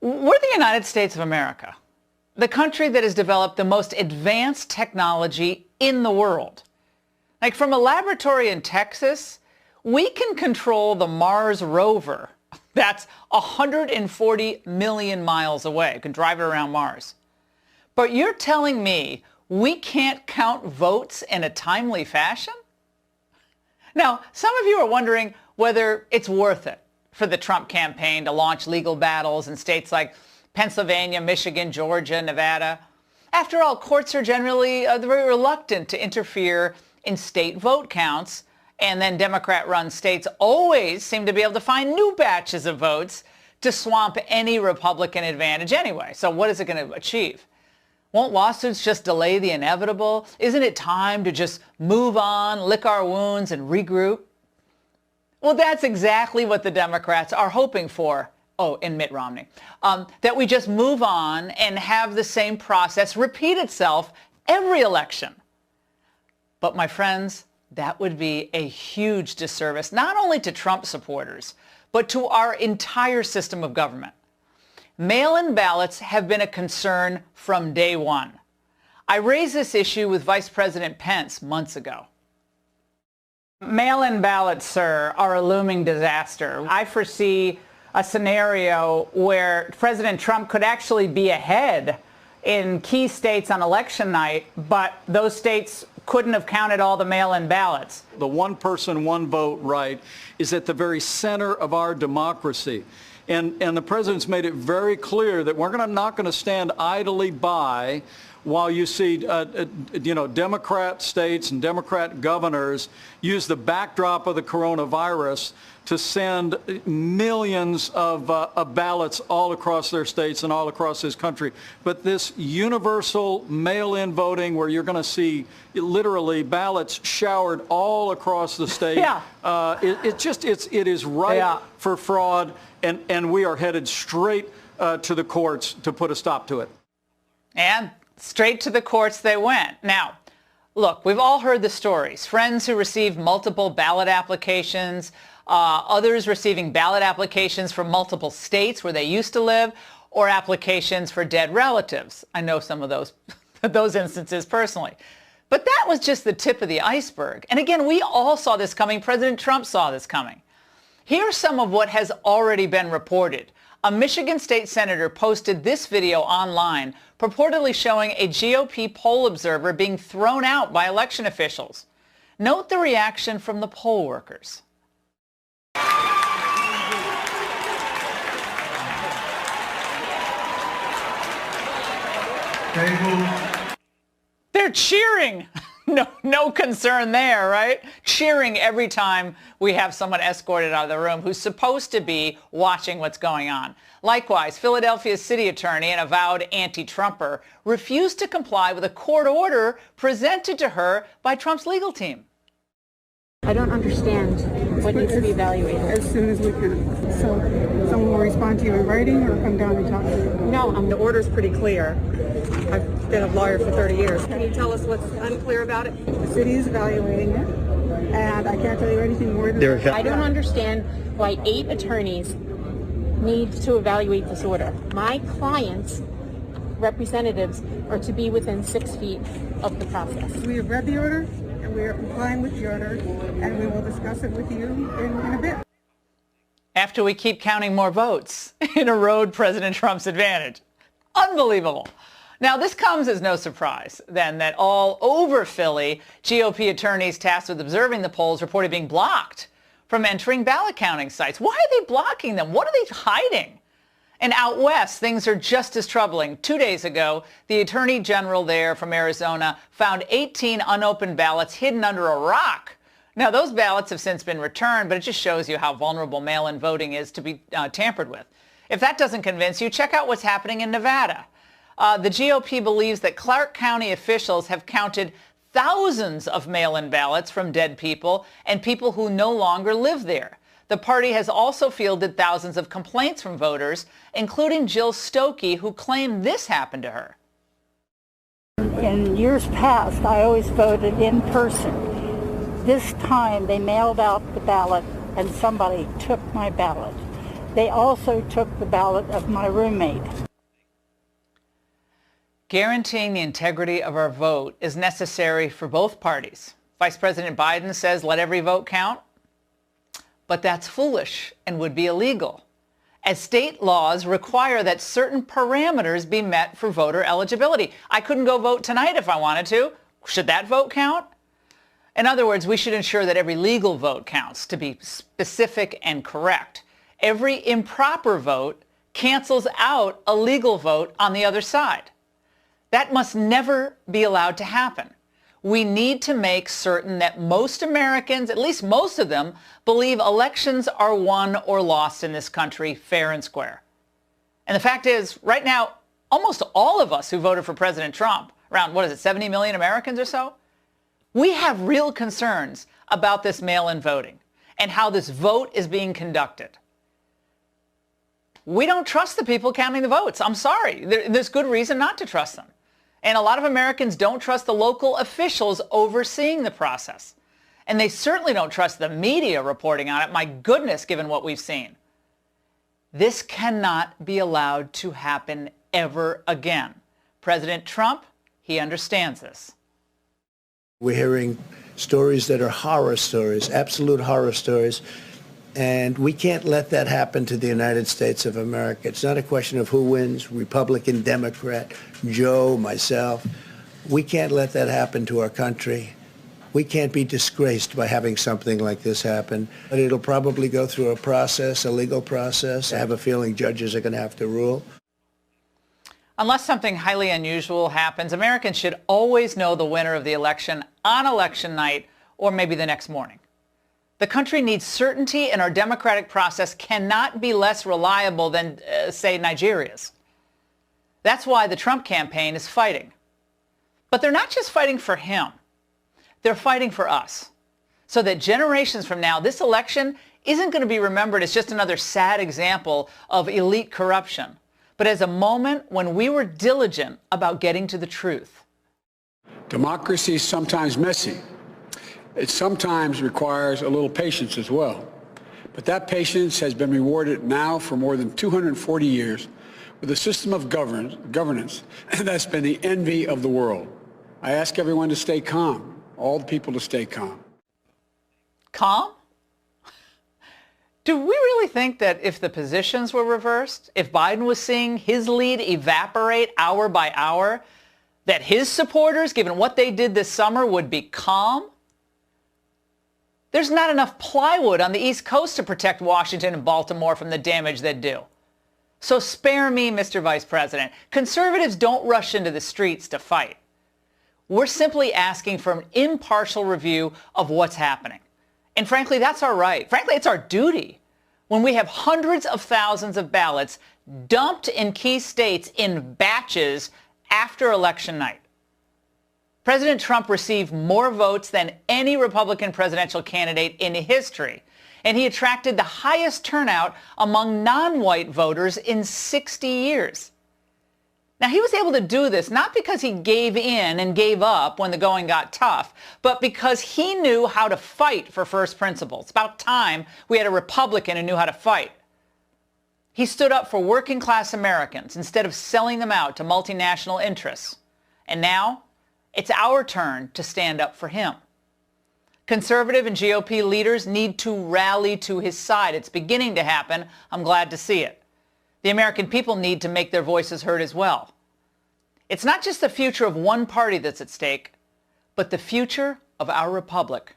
We're the United States of America, the country that has developed the most advanced technology in the world. Like from a laboratory in Texas, we can control the Mars rover. That's 140 million miles away. You can drive it around Mars. But you're telling me we can't count votes in a timely fashion? Now, some of you are wondering whether it's worth it for the Trump campaign to launch legal battles in states like Pennsylvania, Michigan, Georgia, Nevada. After all, courts are generally very reluctant to interfere in state vote counts, and then Democrat-run states always seem to be able to find new batches of votes to swamp any Republican advantage anyway. So what is it going to achieve? Won't lawsuits just delay the inevitable? Isn't it time to just move on, lick our wounds, and regroup? Well, that's exactly what the Democrats are hoping for. Oh, and Mitt Romney. That we just move on and have the same process repeat itself every election. But my friends, that would be a huge disservice, not only to Trump supporters, but to our entire system of government. Mail-in ballots have been a concern from day one. I raised this issue with Vice President Pence months ago. Mail-in ballots, sir, are a looming disaster. I foresee a scenario where President Trump could actually be ahead in key states on election night, but those states couldn't have counted all the mail-in ballots. The one person, one vote right is at the very center of our democracy. And the president's made it very clear that we're not going to stand idly by while you see, Democrat states and Democrat governors use the backdrop of the coronavirus to send millions of ballots all across their states and all across this country. But this universal mail-in voting where you're going to see literally ballots showered all across the state, it is ripe for fraud, and we are headed straight to the courts to put a stop to it. And straight to the courts they went. Now, look, we've all heard the stories. Friends who received multiple ballot applications, others receiving ballot applications from multiple states where they used to live, or applications for dead relatives. I know some of those instances personally. But that was just the tip of the iceberg. And again, we all saw this coming. President Trump saw this coming. Here's some of what has already been reported. A Michigan state senator posted this video online, purportedly showing a GOP poll observer being thrown out by election officials. Note the reaction from the poll workers. They're cheering. No concern there, right? Cheering every time we have someone escorted out of the room who's supposed to be watching what's going on. Likewise, Philadelphia's city attorney, an avowed anti-Trumper, refused to comply with a court order presented to her by Trump's legal team. I don't understand what needs to be evaluated. As soon as we can. So someone will respond to you in writing or come down and talk to you? No, the order's pretty clear. I've been a lawyer for 30 years. Can you tell us what's unclear about it? The city is evaluating it, and I can't tell you anything more than that. I don't understand why 8 attorneys need to evaluate this order. My clients' representatives are to be within 6 feet of the process. We have read the order, and we are complying with the order, and we will discuss it with you in a bit. After we keep counting more votes and erode President Trump's advantage. Unbelievable. Now, this comes as no surprise, then, that all over Philly, GOP attorneys tasked with observing the polls reported being blocked from entering ballot counting sites. Why are they blocking them? What are they hiding? And out west, things are just as troubling. 2 days ago, the attorney general there from Arizona found 18 unopened ballots hidden under a rock. Now, those ballots have since been returned, but it just shows you how vulnerable mail-in voting is to be tampered with. If that doesn't convince you, check out what's happening in Nevada. The GOP believes that Clark County officials have counted thousands of mail-in ballots from dead people and people who no longer live there. The party has also fielded thousands of complaints from voters, including Jill Stokey, who claimed this happened to her. In years past, I always voted in person. This time, they mailed out the ballot and somebody took my ballot. They also took the ballot of my roommate. Guaranteeing the integrity of our vote is necessary for both parties. Vice President Biden says let every vote count, but that's foolish and would be illegal, as state laws require that certain parameters be met for voter eligibility. I couldn't go vote tonight if I wanted to. Should that vote count? In other words, we should ensure that every legal vote counts, to be specific and correct. Every improper vote cancels out a legal vote on the other side. That must never be allowed to happen. We need to make certain that most Americans, at least most of them, believe elections are won or lost in this country fair and square. And the fact is, right now, almost all of us who voted for President Trump, around, 70 million Americans or so, we have real concerns about this mail-in voting and how this vote is being conducted. We don't trust the people counting the votes. I'm sorry. There's good reason not to trust them. And a lot of Americans don't trust the local officials overseeing the process. And they certainly don't trust the media reporting on it. My goodness, given what we've seen. This cannot be allowed to happen ever again. President Trump, he understands this. We're hearing stories that are horror stories, absolute horror stories. And we can't let that happen to the United States of America. It's not a question of who wins, Republican, Democrat, Joe, myself. We can't let that happen to our country. We can't be disgraced by having something like this happen. But it'll probably go through a process, a legal process. I have a feeling judges are going to have to rule. Unless something highly unusual happens, Americans should always know the winner of the election on election night or maybe the next morning. The country needs certainty, and our democratic process cannot be less reliable than, say, Nigeria's. That's why the Trump campaign is fighting. But they're not just fighting for him. They're fighting for us, so that generations from now, this election isn't going to be remembered as just another sad example of elite corruption, but as a moment when we were diligent about getting to the truth. Democracy is sometimes messy. It sometimes requires a little patience as well. But that patience has been rewarded now for more than 240 years with a system of governance that's been the envy of the world. I ask everyone to stay calm, all the people to stay calm. Calm? Do we really think that if the positions were reversed, if Biden was seeing his lead evaporate hour by hour, that his supporters, given what they did this summer, would be calm? There's not enough plywood on the East Coast to protect Washington and Baltimore from the damage they'd do. So spare me, Mr. Vice President. Conservatives don't rush into the streets to fight. We're simply asking for an impartial review of what's happening. And frankly, that's our right. Frankly, it's our duty when we have hundreds of thousands of ballots dumped in key states in batches after election night. President Trump received more votes than any Republican presidential candidate in history, and he attracted the highest turnout among non-white voters in 60 years. Now, he was able to do this not because he gave in and gave up when the going got tough, but because he knew how to fight for first principles. It's about time we had a Republican who knew how to fight. He stood up for working class Americans instead of selling them out to multinational interests. And now, it's our turn to stand up for him. Conservative and GOP leaders need to rally to his side. It's beginning to happen. I'm glad to see it. The American people need to make their voices heard as well. It's not just the future of one party that's at stake, but the future of our republic.